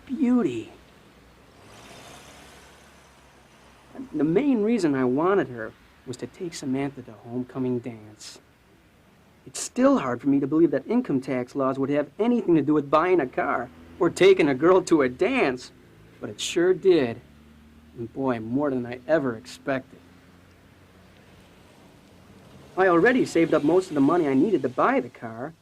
beauty. The main reason I wanted her was to take Samantha to homecoming dance. It's still hard for me to believe that income tax laws would have anything to do with buying a car or taking a girl to a dance, but it sure did. And boy, more than I ever expected. I already saved up most of the money I needed to buy the car.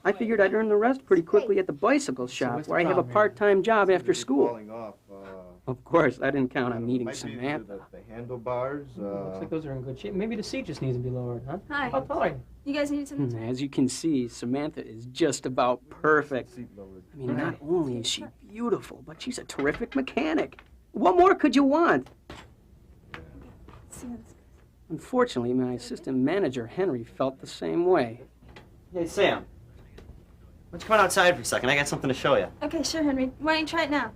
I figured I'd earn the rest pretty quickly at the bicycle shop, where I have a part-time job after school. Of course, I didn't count on meeting Samantha. The handlebars. Looks like those are in good shape. Maybe the seat just needs to be lowered, huh? Hi. How tall are you? You guys need something? As you can see, Samantha is just about perfect. I mean, not only is she beautiful, but she's a terrific mechanic. What more could you want? Unfortunately, my assistant manager, Henry, felt the same way. Hey, Sam. Why don't you come on outside for a second? I got something to show you. Okay, sure, Henry. Why don't you try it now?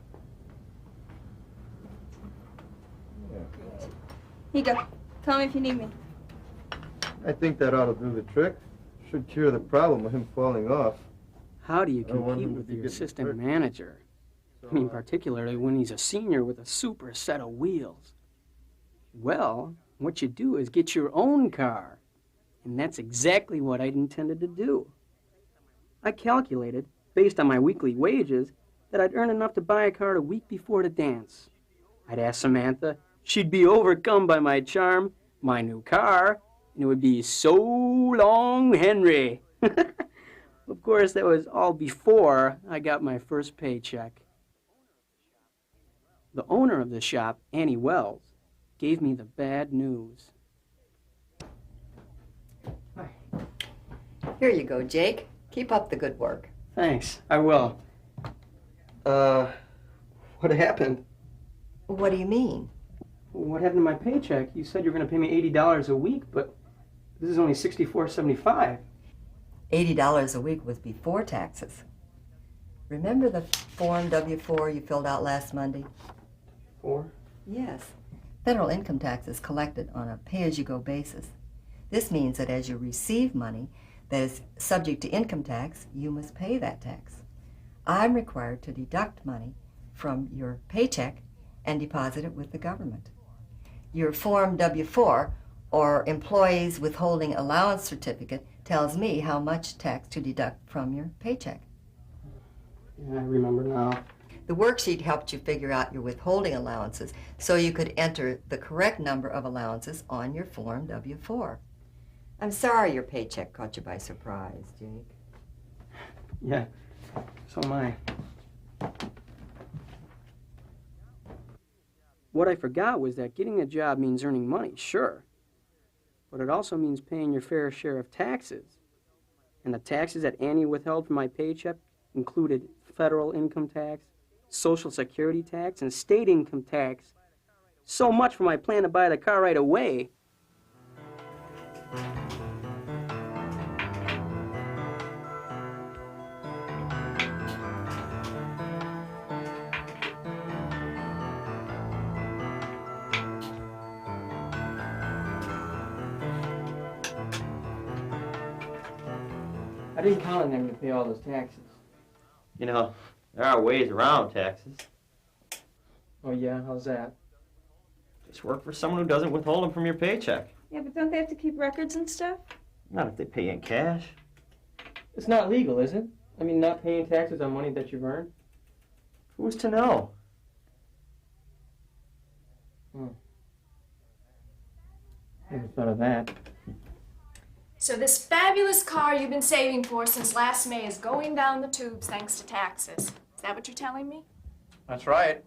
Here you go. Call me if you need me. I think that ought to do the trick. Should cure the problem of him falling off. How do you compete with your assistant manager? I mean, particularly when he's a senior with a super set of wheels. Well, what you do is get your own car. And that's exactly what I'd intended to do. I calculated, based on my weekly wages, that I'd earn enough to buy a car a week before the dance. I'd ask Samantha, she'd be overcome by my charm, my new car, and it would be so long, Henry. Of course, that was all before I got my first paycheck. The owner of the shop, Annie Wells, gave me the bad news. Here you go, Jake. Keep up the good work. Thanks, I will. What happened? What do you mean? What happened to my paycheck? You said you were going to pay me $80 a week, but this is only $64.75. $80 a week was before taxes. Remember the Form W-4 you filled out last Monday? 4? Yes. Federal income tax is collected on a pay-as-you-go basis. This means that as you receive money that is subject to income tax, you must pay that tax. I'm required to deduct money from your paycheck and deposit it with the government. Your Form W-4, or Employees Withholding Allowance Certificate, tells me how much tax to deduct from your paycheck. Yeah, I remember now. The worksheet helped you figure out your withholding allowances so you could enter the correct number of allowances on your Form W-4. I'm sorry your paycheck caught you by surprise, Jake. Yeah, so am I. What I forgot was that getting a job means earning money, sure. But it also means paying your fair share of taxes. And the taxes that Annie withheld from my paycheck included federal income tax, Social Security tax, and state income tax. So much for my plan to buy the car right away. I didn't count on them to pay all those taxes. You know, there are ways around taxes. Oh yeah, how's that? Just work for someone who doesn't withhold them from your paycheck. Yeah, but don't they have to keep records and stuff? Not if they pay in cash. It's not legal, is it? I mean, not paying taxes on money that you've earned? Who's to know? Never thought of that. So this fabulous car you've been saving for since last May is going down the tubes thanks to taxes. Is that what you're telling me? That's right.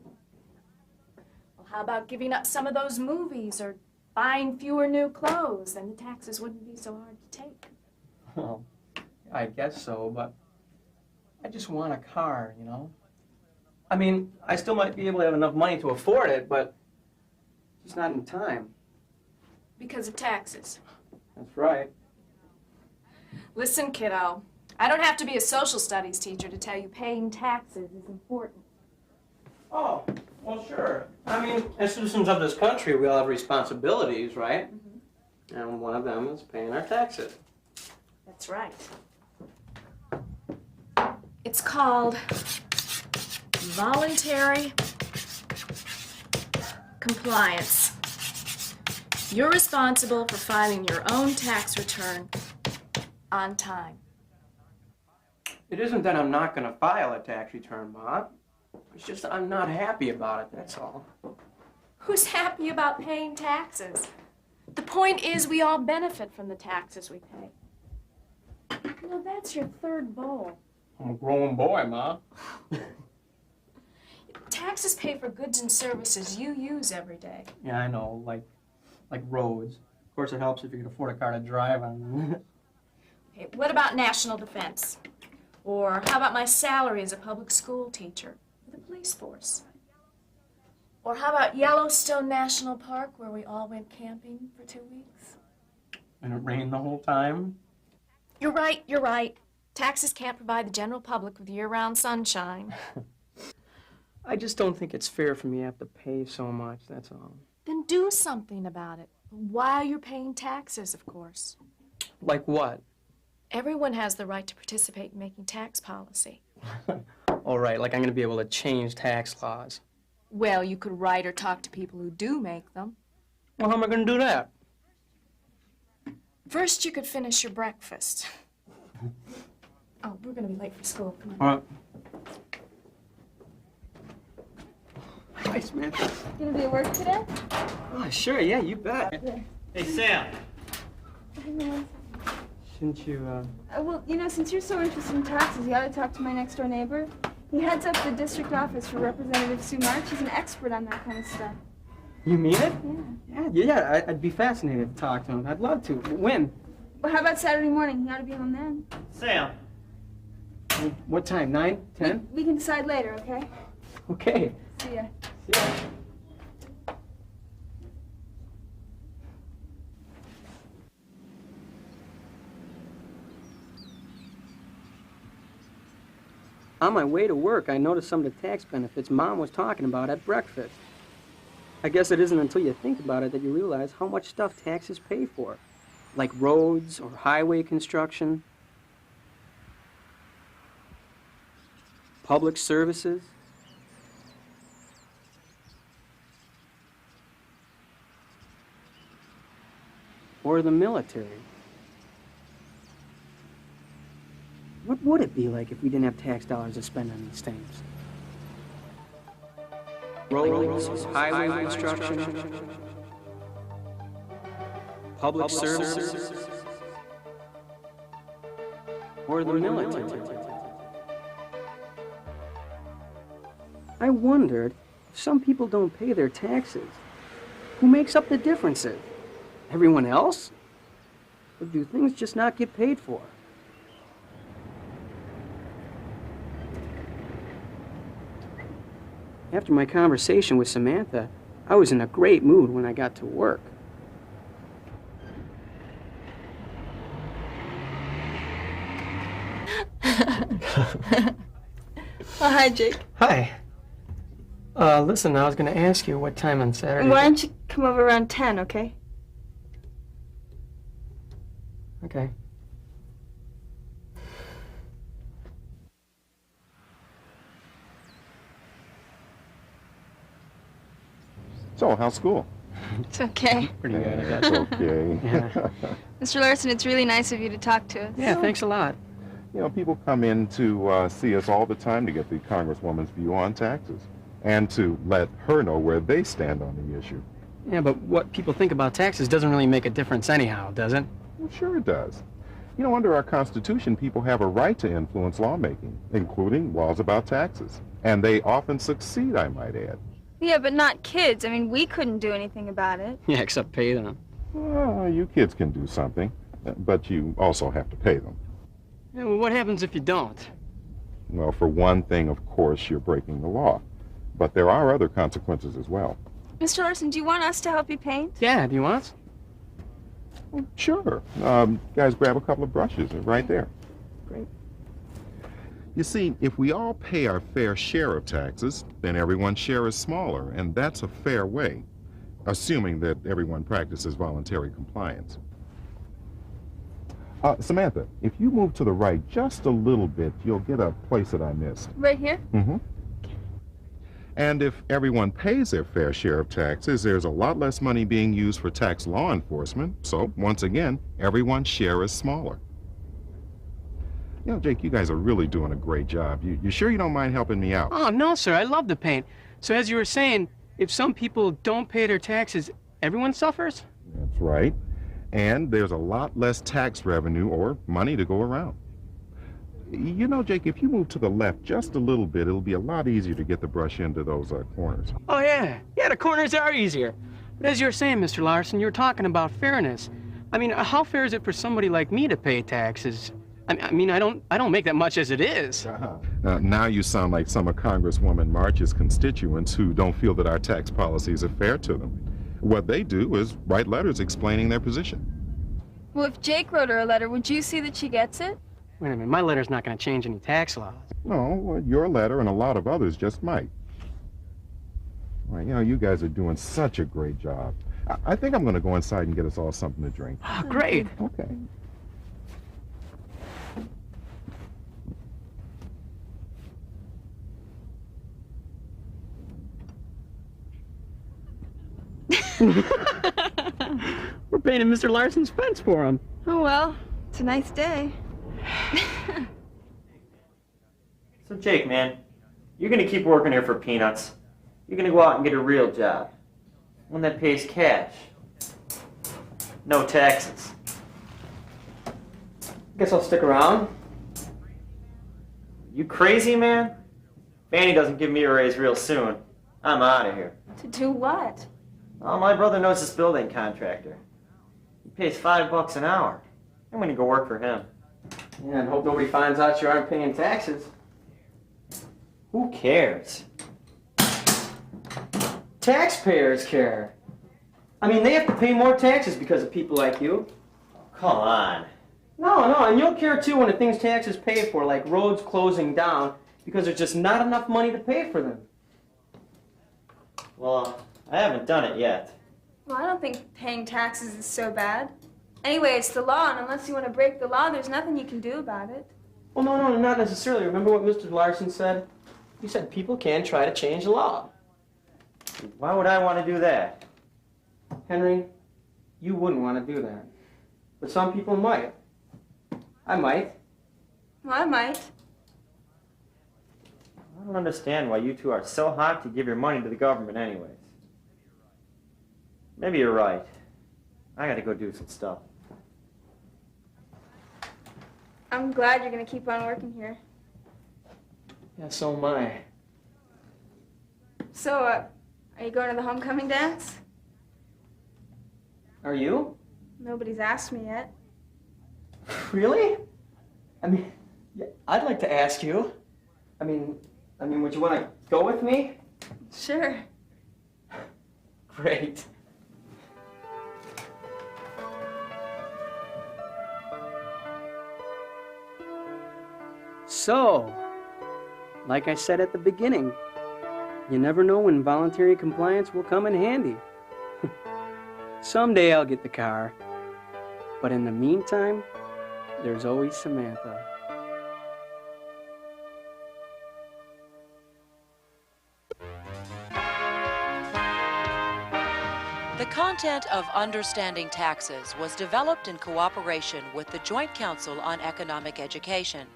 Well, how about giving up some of those movies or buying fewer new clothes? Then the taxes wouldn't be so hard to take. Well, I guess so, but I just want a car, you know? I mean, I still might be able to have enough money to afford it, but just not in time. Because of taxes. That's right. Listen, kiddo, I don't have to be a social studies teacher to tell you paying taxes is important. Oh, well, sure. I mean, as citizens of this country, we all have responsibilities, right? Mm-hmm. And one of them is paying our taxes. That's right. It's called voluntary compliance. You're responsible for filing your own tax return on time. It isn't that I'm not going to file a tax return, Ma. It's just that I'm not happy about it, that's all. Who's happy about paying taxes? The point is we all benefit from the taxes we pay. Well, that's your third bowl. I'm a grown boy, Ma. Taxes pay for goods and services you use every day. Yeah, I know, like roads. Of course, it helps if you can afford a car to drive on. Okay, what about national defense? Or how about my salary as a public school teacher for the police force? Or how about Yellowstone National Park, where we all went camping for 2 weeks? And it rained the whole time? You're right, you're right. Taxes can't provide the general public with year-round sunshine. I just don't think it's fair for me to have to pay so much, that's all. Then do something about it. While you're paying taxes, of course. Like what? Everyone has the right to participate in making tax policy. All right, like I'm going to be able to change tax laws. Well, you could write or talk to people who do make them. Well, how am I going to do that? First, you could finish your breakfast. Oh, we're going to be late for school. Come on. All right. Hi, Samantha. Gonna be at work today? Oh, sure, yeah, you bet. Hey, Sam. Shouldn't you, Well, you know, since you're so interested in taxes, you ought to talk to my next door neighbor. He heads up the district office for Representative Sue March. He's an expert on that kind of stuff. You mean it? Yeah. Yeah, I'd be fascinated to talk to him. I'd love to. When? Well, how about Saturday morning? He ought to be home then. Sam. What time, 9, 10? We can decide later, okay? Okay. See ya. See ya. On my way to work, I noticed some of the tax benefits Mom was talking about at breakfast. I guess it isn't until you think about it that you realize how much stuff taxes pay for, like roads or highway construction, public services, or the military. What would it be like if we didn't have tax dollars to spend on these things? Roads, highway construction, public services, or the military. I wondered, if some people don't pay their taxes, who makes up the differences? Everyone else? Or do things just not get paid for? After my conversation with Samantha, I was in a great mood when I got to work. Oh, hi, Jake. Hi. Listen, I was going to ask you what time on Saturday. Why don't you come over around 10, okay? Okay. So, how's school? It's okay. Pretty good, I guess. That's okay. Yeah. Mr. Larson, it's really nice of you to talk to us. Yeah, thanks a lot. You know, people come in to see us all the time to get the Congresswoman's view on taxes and to let her know where they stand on the issue. Yeah, but what people think about taxes doesn't really make a difference anyhow, does it? Well, sure it does. You know, under our Constitution, people have a right to influence lawmaking, including laws about taxes. And they often succeed, I might add. Yeah, but not kids. I mean, we couldn't do anything about it. Yeah, except pay them. Well, you kids can do something, but you also have to pay them. Yeah, well, what happens if you don't? Well, for one thing, of course, you're breaking the law. But there are other consequences as well. Mr. Larson, do you want us to help you paint? Yeah, do you want? Well, sure. Guys, grab a couple of brushes right there. Great. You see, if we all pay our fair share of taxes, then everyone's share is smaller, and that's a fair way, assuming that everyone practices voluntary compliance. Samantha, if you move to the right just a little bit, you'll get a place that I missed. Right here? Mm-hmm. And if everyone pays their fair share of taxes, there's a lot less money being used for tax law enforcement. So, once again, everyone's share is smaller. You know, Jake, you guys are really doing a great job. You sure you don't mind helping me out? Oh, no, sir. I love the paint. So as you were saying, if some people don't pay their taxes, everyone suffers? That's right. And there's a lot less tax revenue or money to go around. You know, Jake, if you move to the left just a little bit, it'll be a lot easier to get the brush into those corners. Oh, yeah. Yeah, the corners are easier. But as you were saying, Mr. Larson, you were talking about fairness. I mean, how fair is it for somebody like me to pay taxes? I mean, I don't make that much as it is. Now you sound like some of Congresswoman March's constituents who don't feel that our tax policies are fair to them. What they do is write letters explaining their position. Well, if Jake wrote her a letter, would you see that she gets it? Wait a minute, my letter's not going to change any tax laws. No, well, your letter and a lot of others just might. Well, you know, you guys are doing such a great job. I think I'm going to go inside and get us all something to drink. Oh, great. Okay. We're painting Mr. Larson's fence for him. Oh, well, it's a nice day. So, Jake, man, you're gonna keep working here for peanuts. You're gonna go out and get a real job. One that pays cash. No taxes. Guess I'll stick around. You crazy, man? Fanny doesn't give me a raise real soon. I'm out of here. To do what? Oh, my brother knows this building contractor. He pays $5 an hour. I'm gonna go work for him. Yeah, and hope nobody finds out you aren't paying taxes. Who cares? Taxpayers care. I mean, they have to pay more taxes because of people like you. Come on. No, and you'll care too when the things taxes pay for, like roads closing down, because there's just not enough money to pay for them. Well, I haven't done it yet. Well, I don't think paying taxes is so bad. Anyway, it's the law, and unless you want to break the law, there's nothing you can do about it. Well, no, not necessarily. Remember what Mr. Larson said? He said people can try to change the law. Why would I want to do that? Henry, you wouldn't want to do that. But some people might. I might. Well, I might. I don't understand why you two are so hot to give your money to the government anyways. Maybe you're right. I gotta go do some stuff. I'm glad you're going to keep on working here. Yeah, so am I. So, are you going to the homecoming dance? Are you? Nobody's asked me yet. Really? I mean, yeah, I'd like to ask you. I mean, would you want to go with me? Sure. Great. So, like I said at the beginning, you never know when voluntary compliance will come in handy. Someday I'll get the car, but in the meantime, there's always Samantha. The content of Understanding Taxes was developed in cooperation with the Joint Council on Economic Education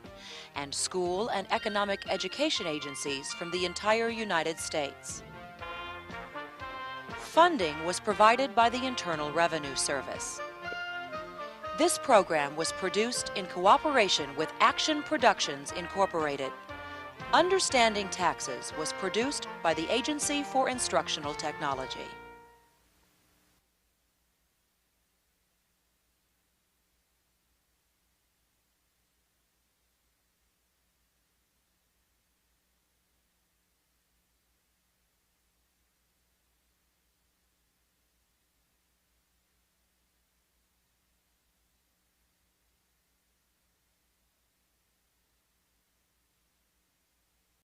and school and economic education agencies from the entire United States. Funding was provided by the Internal Revenue Service. This program was produced in cooperation with Action Productions, Incorporated. Understanding Taxes was produced by the Agency for Instructional Technology.